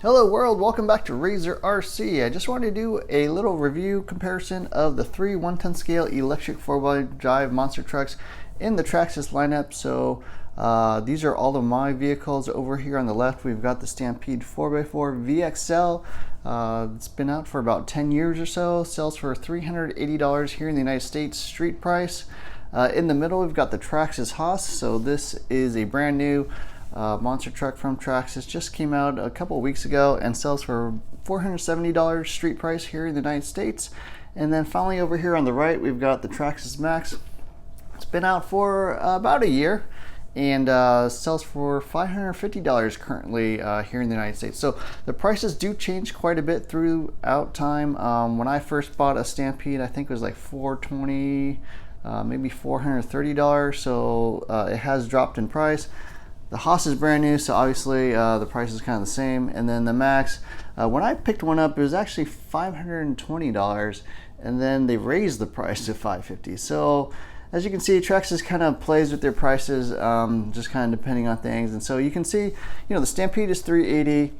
Hello world, welcome back to Razor RC. I just wanted to do a little review comparison of the three 1/10 scale electric 4x4 drive monster trucks in the Traxxas lineup. So these are all of my vehicles. Over here on the left we've got the Stampede 4x4 VXL. It's been out for about 10 years or so, sells for $380 here in the United States street price. In the middle we've got the Traxxas Haas. So this is a brand new monster truck from Traxxas, just came out a couple of weeks ago and sells for $470 street price here in the United States. And then finally over here on the right we've got the Traxxas Maxx. It's been out for about a year and sells for $550 currently here in the United States. So the prices do change quite a bit throughout time. When I first bought a Stampede, I think it was like $420, maybe $430. So it has dropped in price. The Haas is brand new, so obviously the price is kind of the same. And then the Maxx, when I picked one up, it was actually $520, and then they raised the price to $550. So as you can see, Traxxas kind of plays with their prices, just kind of depending on things. And so you can see, the Stampede is $380,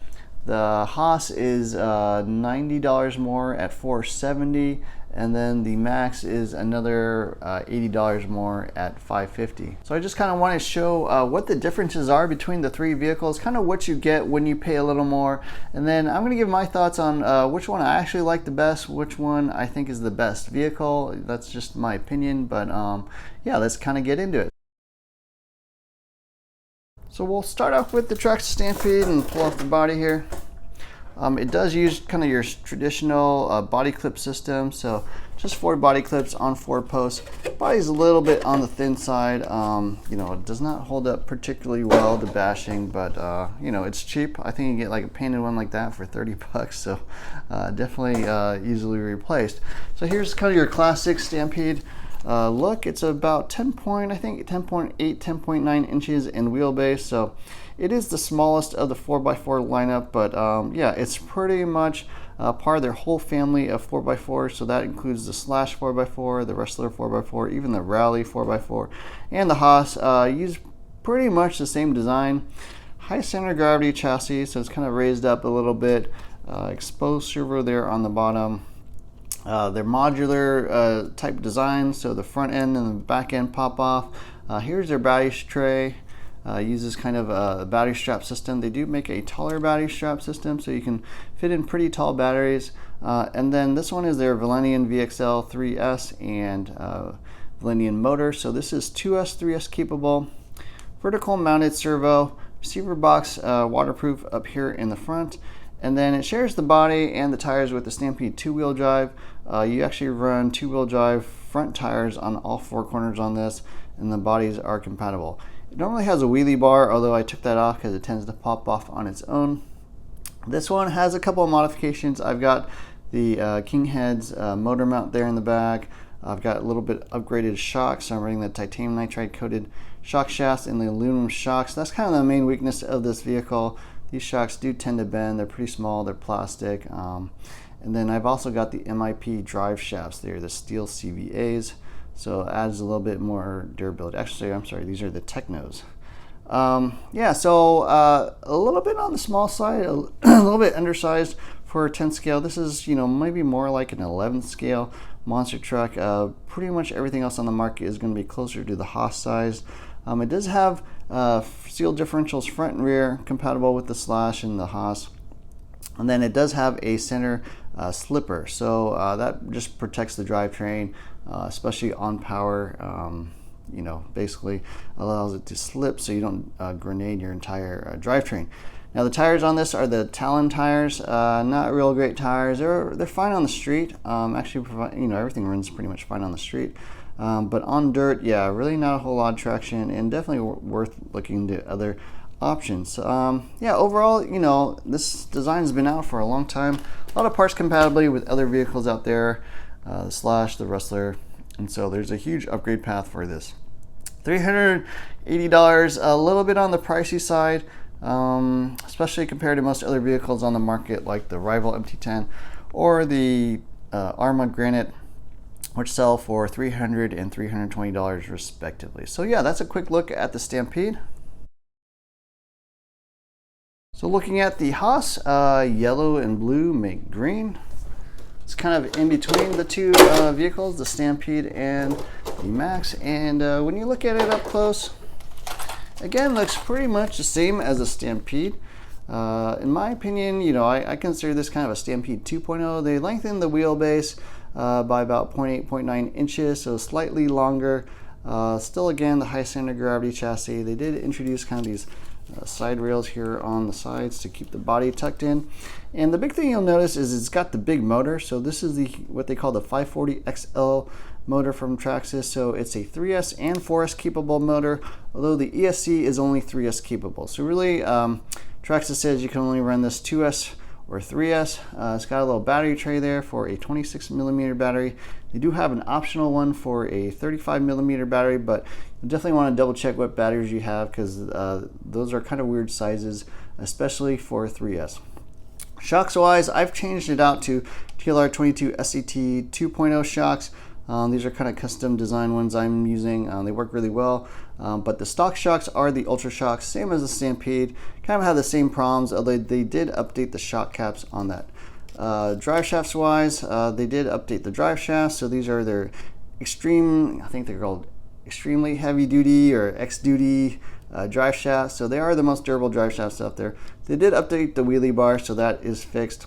the Haas is $90 more at $470, and then the Maxx is another $80 more at $550. So I just kind of want to show what the differences are between the three vehicles, kind of what you get when you pay a little more, and then I'm going to give my thoughts on which one I actually like the best, which one I think is the best vehicle. That's just my opinion, but yeah, let's kind of get into it. So we'll start off with the Traxxas Stampede and pull off the body here. It does use kind of your traditional body clip system, so just 4 body clips on 4 posts. Body's a little bit on the thin side. It does not hold up particularly well to bashing, but it's cheap. I think you get like a painted one like that for 30 bucks, so definitely easily replaced. So here's kind of your classic Stampede look. It's about 10.8, 10.9 inches in wheelbase, so it is the smallest of the 4x4 lineup, but yeah, it's pretty much part of their whole family of 4x4. So that includes the Slash 4x4, the Wrestler 4x4, even the Rally 4x4, and the Haas. Use pretty much the same design. High center of gravity chassis, so it's kind of raised up a little bit. Exposed servo there on the bottom. They're modular type design, so the front end and the back end pop off. Here's their battery tray. Uses kind of a battery strap system. They do make a taller battery strap system, so you can fit in pretty tall batteries. And then this one is their Valenian VXL 3S and Valenian motor. So this is 2S, 3S capable. Vertical mounted servo, receiver box, waterproof up here in the front. And then it shares the body and the tires with the Stampede 2-wheel drive. You actually run 2-wheel drive front tires on all 4 corners on this, and the bodies are compatible. It normally has a wheelie bar, although I took that off because it tends to pop off on its own. This one has a couple of modifications. I've got the King Heads motor mount there in the back. I've got a little bit upgraded shocks. I'm running the titanium nitride coated shock shafts and the aluminum shocks. That's kind of the main weakness of this vehicle. These shocks do tend to bend. They're pretty small. They're plastic. And then I've also got the MIP drive shafts there, the steel CVAs. So it adds a little bit more durability. Actually, I'm sorry, these are the Technos. Yeah, so a little bit on the small side, a little bit undersized for a 10 scale. This is, maybe more like an 11 scale monster truck. Pretty much everything else on the market is going to be closer to the Haas size. It does have steel differentials front and rear, compatible with the Slash and the Haas. And then it does have a center slipper, so that just protects the drivetrain, especially on power. Basically allows it to slip so you don't grenade your entire drivetrain. Now the tires on this are the Talon tires, not real great tires. They're fine on the street. Actually, everything runs pretty much fine on the street. But on dirt, yeah, really not a whole lot of traction, and definitely worth looking to other options. Yeah, overall, this design has been out for a long time. A lot of parts compatibility with other vehicles out there, the Slash, the Wrestler, and so there's a huge upgrade path for this. $380, a little bit on the pricey side, especially compared to most other vehicles on the market like the Rival MT10 or the Arma Granite, which sell for $300 and $320 respectively. So yeah, that's a quick look at the Stampede. So looking at the Haas, yellow and blue make green. It's kind of in between the two vehicles, the Stampede and the Maxx. And when you look at it up close, again, looks pretty much the same as a Stampede. In my opinion, you know, I consider this kind of a Stampede 2.0. They lengthened the wheelbase by about 0.8, 0.9 inches, so slightly longer. Still, again, the high center of gravity chassis. They did introduce kind of these side rails here on the sides to keep the body tucked in. And the big thing you'll notice is it's got the big motor. So this is the what they call the 540 XL motor from Traxxas. So it's a 3S and 4S capable motor, although the ESC is only 3S capable. So really, Traxxas says you can only run this 2S or 3S. It's got a little battery tray there for a 26mm battery. They do have an optional one for a 35mm battery, but you definitely want to double check what batteries you have, because those are kind of weird sizes, especially for 3S. Shocks wise, I've changed it out to TLR22 SCT 2.0 shocks. These are kind of custom design ones I'm using. They work really well, but the stock shocks are the Ultra Shocks, same as the Stampede. Kind of have the same problems, although they did update the shock caps on that. Drive shafts wise, they did update the drive shafts, so these are their extreme, I think they're called extremely heavy duty or X duty drive shafts. So they are the most durable drive shafts out there. They did update the wheelie bar, so that is fixed.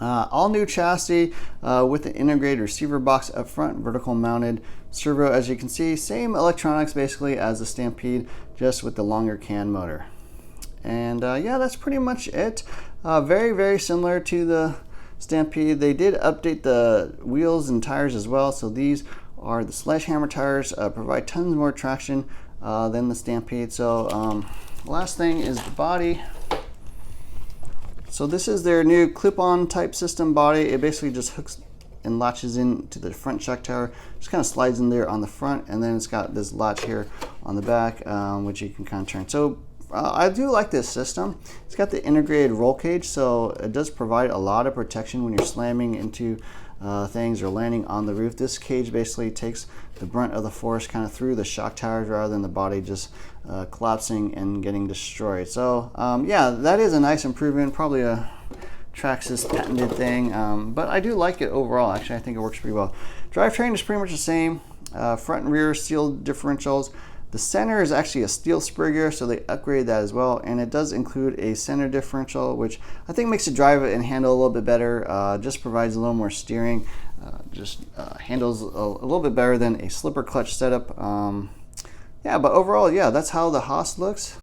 All new chassis with an integrated receiver box up front, vertical mounted servo. As you can see, same electronics basically as the Stampede, just with the longer can motor. And yeah, that's pretty much it. Very, very similar to the Stampede. They did update the wheels and tires as well. So these are the sledgehammer tires, provide tons more traction than the Stampede. So last thing is the body. So this is their new clip-on type system body. It basically just hooks and latches into the front shock tower. Just kind of slides in there on the front, and then it's got this latch here on the back, which you can kind of turn. So I do like this system. It's got the integrated roll cage, so it does provide a lot of protection when you're slamming into things or landing on the roof. This cage basically takes the brunt of the force kind of through the shock towers rather than the body just collapsing and getting destroyed. So yeah, that is a nice improvement, probably a Traxxas patented thing, but I do like it overall. Actually, I think it works pretty well. Drivetrain is pretty much the same. Front and rear steel differentials. The center is actually a steel spur gear, so they upgraded that as well, and it does include a center differential, which I think makes it drive and handle a little bit better. Just provides a little more steering, handles a little bit better than a slipper clutch setup. Yeah, but overall, yeah, that's how the Haas looks.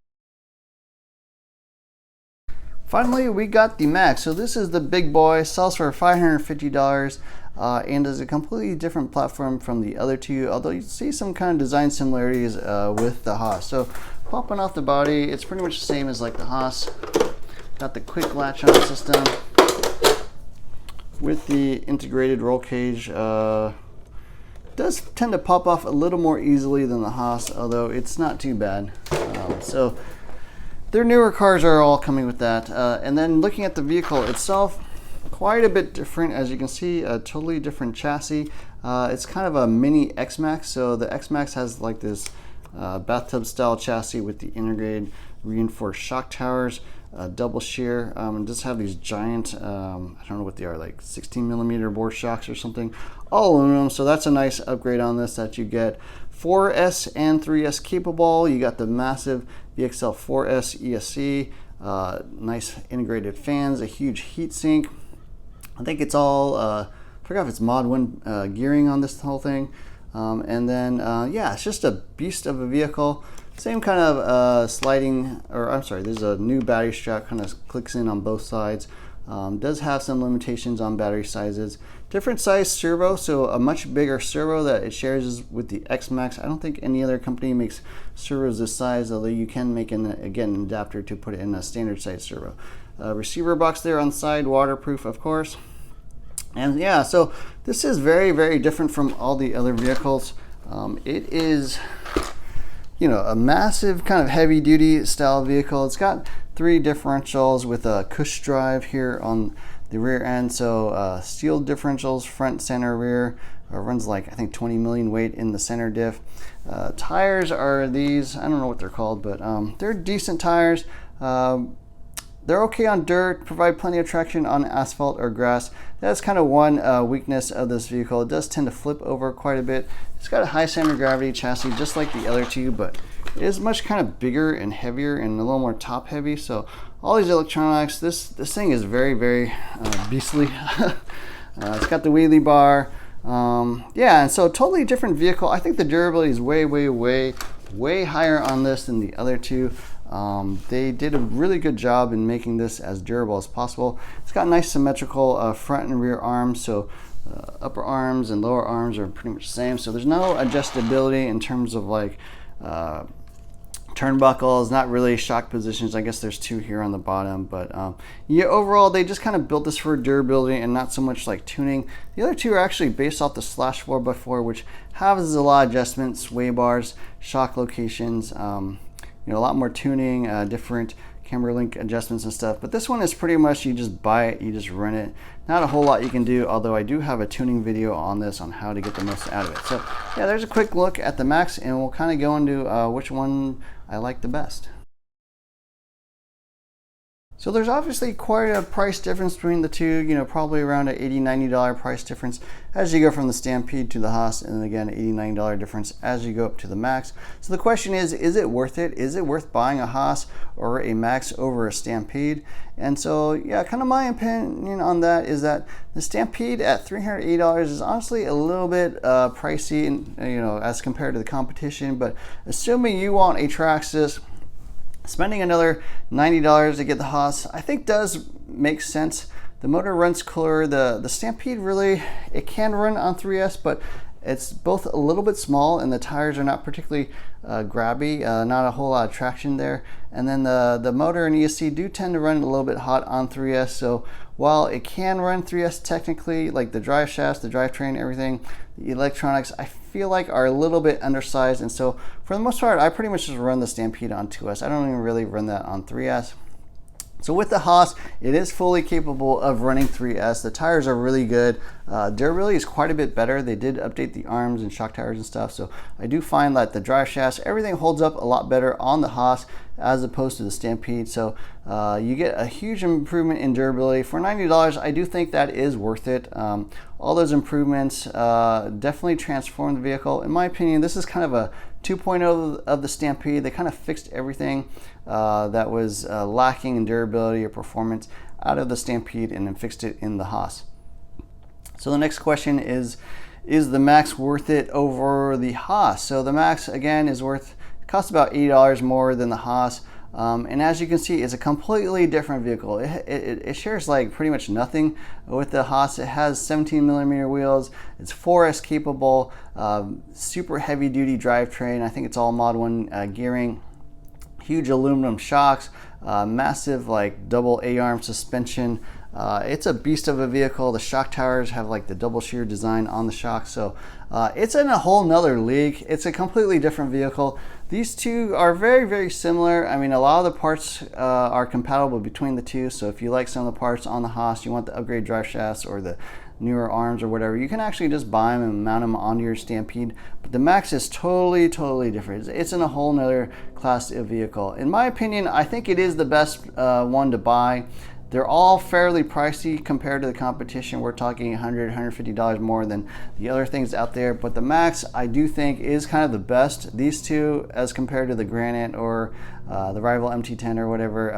Finally, we got the Maxx. So this is the big boy, sells for $550. And is a completely different platform from the other two, although you see some kind of design similarities with the Haas. So popping off the body, it's pretty much the same as like the Haas. Got the quick latch on system with the integrated roll cage. Does tend to pop off a little more easily than the Haas, although it's not too bad. So their newer cars are all coming with that. And then looking at the vehicle itself, quite a bit different. As you can see, a totally different chassis. It's kind of a mini X-Maxx. So the X-Maxx has like this bathtub style chassis with the integrated reinforced shock towers, double shear, and just have these giant, I don't know what they are, like 16mm bore shocks or something, all aluminum. So that's a nice upgrade on this that you get. 4S and 3S capable. You got the massive VXL 4S ESC, nice integrated fans, a huge heat sink. I think it's all, I forgot if it's Mod 1 gearing on this whole thing. And then, yeah, it's just a beast of a vehicle. Same kind of sliding, or I'm sorry, there's a new battery strap, kind of clicks in on both sides. Does have some limitations on battery sizes. Different size servo, so a much bigger servo that it shares with the X-Maxx. I don't think any other company makes servos this size, although you can make an adapter to put it in a standard size servo. Receiver box there on the side, waterproof of course. And yeah, so this is very, very different from all the other vehicles. It is, you know, a massive kind of heavy duty style vehicle. It's got 3 differentials with a cush drive here on the rear end. So steel differentials, front, center, rear. Runs like, I think, 20 million weight in the center diff. Tires are these, I don't know what they're called, but they're decent tires. They're okay on dirt, provide plenty of traction on asphalt or grass. That's kind of one weakness of this vehicle. It does tend to flip over quite a bit. It's got a high center of gravity chassis just like the other two, but it is much kind of bigger and heavier and a little more top heavy. So all these electronics, this thing is very, very beastly. It's got the wheelie bar. Yeah, and so totally different vehicle. I think the durability is way higher on this than the other two. They did a really good job in making this as durable as possible. It's got nice symmetrical front and rear arms, so upper arms and lower arms are pretty much the same. So there's no adjustability in terms of like turnbuckles, not really shock positions. I guess there's two here on the bottom, but yeah, overall they just kind of built this for durability and not so much like tuning. The other two are actually based off the Slash 4x4, which has a lot of adjustments, sway bars, shock locations, you know, a lot more tuning, different camber link adjustments and stuff. But this one is pretty much you just buy it, you just run it. Not a whole lot you can do, although I do have a tuning video on this on how to get the most out of it. So yeah, there's a quick look at the Maxx, and we'll kind of go into which one I like the best. So there's obviously quite a price difference between the two, you know, probably around an $80–90 price difference as you go from the Stampede to the Haas, and then again $80–90 difference as you go up to the Maxx. So the question is it worth it? Is it worth buying a Haas or a Maxx over a Stampede? And so yeah, kind of my opinion on that is that the Stampede at $380 is honestly a little bit pricey, you know, as compared to the competition. But assuming you want a Traxxas, spending another $90 to get the Haas, I think does make sense. The motor runs cooler. The Stampede really, it can run on 3S, but it's both a little bit small and the tires are not particularly grabby, not a whole lot of traction there. And then the motor and ESC do tend to run a little bit hot on 3S. So while it can run 3S technically, like the drive shafts, the drivetrain, everything, the electronics, I feel like are a little bit undersized. And so for the most part, I pretty much just run the Stampede on 2S. I don't even really run that on 3S. So with the Haas, it is fully capable of running 3S. The tires are really good. Durability is quite a bit better. They did update the arms and shock tires and stuff. So I do find that the drive shafts, everything holds up a lot better on the Haas as opposed to the Stampede. So you get a huge improvement in durability. For $90, I do think that is worth it. All those improvements definitely transform the vehicle. In my opinion, this is kind of a 2.0 of the Stampede. They kind of fixed everything that was lacking in durability or performance out of the Stampede and then fixed it in the Haas. So the next question is the Maxx worth it over the Haas? So the Maxx, again, costs about $80 more than the Haas. And as you can see, it's a completely different vehicle. It shares like pretty much nothing with the Haas. It has 17mm wheels. It's 4S capable, super heavy duty drivetrain. I think it's all Mod 1 gearing. Huge aluminum shocks, massive like double A-arm suspension. It's a beast of a vehicle. The shock towers have like the double shear design on the shocks. So it's in a whole nother league. It's a completely different vehicle. These two are very, very similar. I mean, a lot of the parts are compatible between the two. So if you like some of the parts on the Haas, you want the upgrade drive shafts or the newer arms or whatever, you can actually just buy them and mount them onto your Stampede. But the Maxx is totally different. It's in a whole nother class of vehicle. In my opinion, I think it is the best one to buy. They're all fairly pricey compared to the competition. We're talking $100, $150 more than the other things out there. But the Maxx, I do think, is kind of the best. These two, as compared to the Granite or the rival MT10 or whatever,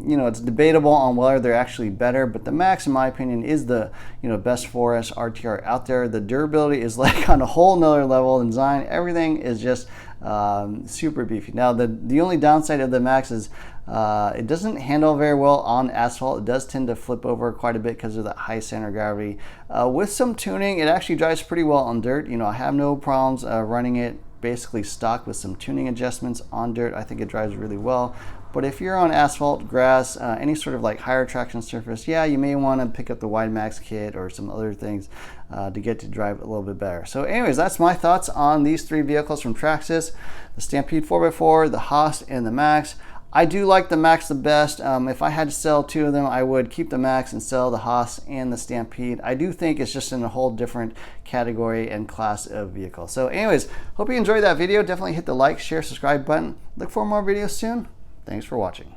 you know, it's debatable on whether they're actually better. But the Maxx, in my opinion, is the best 4S RTR out there. The durability is like on a whole nother level. And design, everything is just super beefy. Now, the only downside of the Maxx is it doesn't handle very well on asphalt. It does tend to flip over quite a bit because of that high center of gravity. With some tuning, it actually drives pretty well on dirt. You know, I have no problems running it basically stock with some tuning adjustments on dirt. I think it drives really well. But if you're on asphalt, grass, any sort of like higher traction surface, yeah, you may want to pick up the Wide Maxx kit or some other things to get to drive a little bit better. So anyways, that's my thoughts on these three vehicles from Traxxas: the Stampede 4x4, the Haas, and the Maxx. I do like the Maxx the best. If I had to sell two of them, I would keep the Maxx and sell the Haas and the Stampede. I do think it's just in a whole different category and class of vehicle. So anyways, hope you enjoyed that video. Definitely hit the like, share, subscribe button. Look for more videos soon. Thanks for watching.